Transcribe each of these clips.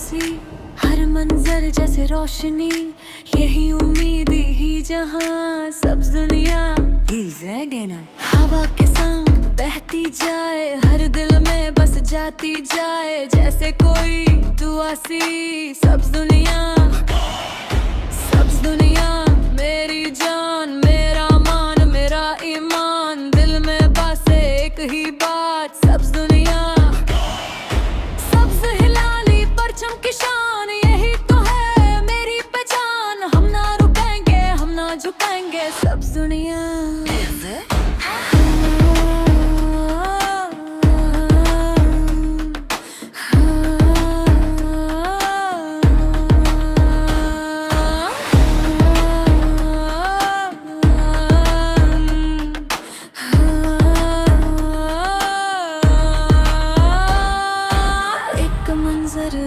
सी, हर मंजर जैसे रोशनी, यही उम्मीद ही जहां सब्ज दुनिया हवा के संग बहती जाए, हर दिल में बस जाती जाए, जैसे कोई दुआ सी। सब्ज दुनिया मेरी जान, मेरा मान, मेरा ईमान, दिल में बस एक ही बात। सब्ज दुनिया, सब्ज हिलाली परचम की शान, यही तो है मेरी पहचान। हम ना रुकेंगे, हम ना झुकेंगे। सब्ज दुनिया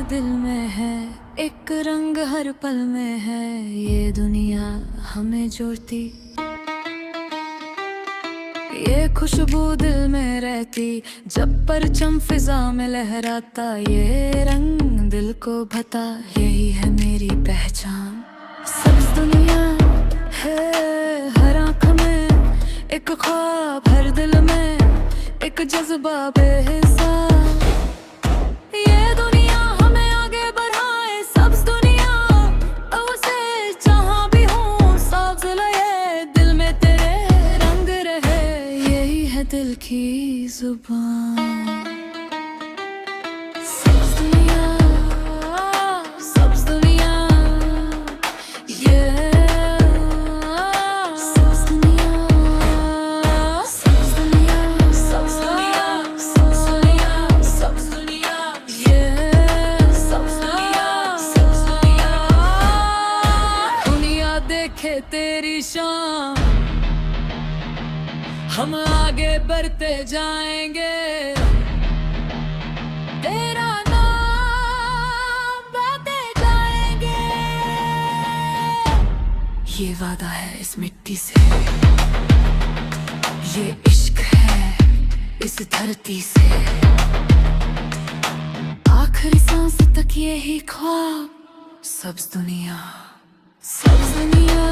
दिल में है, एक रंग हर पल में है, ये दुनिया हमें जोड़ती। ये खुशबू दिल में रहती, जब परचम फिजा में लहराता, ये रंग दिल को भता, यही है मेरी पहचान। सब्ज दुनिया है हर आँख में, एक ख्वाब हर दिल में, एक जज्बा बेहिसाब। ये दुनिया हमें आगे बढ़ाए, सब्ज दुनिया उसे जहाँ भी हूँ साफ लगे, दिल में तेरे रंग रहे, यही है दिल की जुबान। सब्ज दुनिया, सब्ज दुनिया, ये सब्ज दुनिया, सब्ज दुनिया, सब्ज दुनिया, सब्ज दुनिया, सब्ज दुनिया, ये सब्ज दुनिया, सब्ज दुनिया। दुनिया देखे तेरी शान, हम आगे बढ़ते जाएंगे, तेरा नाम गाते जाएंगे। ये वादा है इस मिट्टी से, ये इश्क है इस धरती से, आखिरी सांस तक यही ख्वाब। सब्ज दुनिया, सब्ज दुनिया।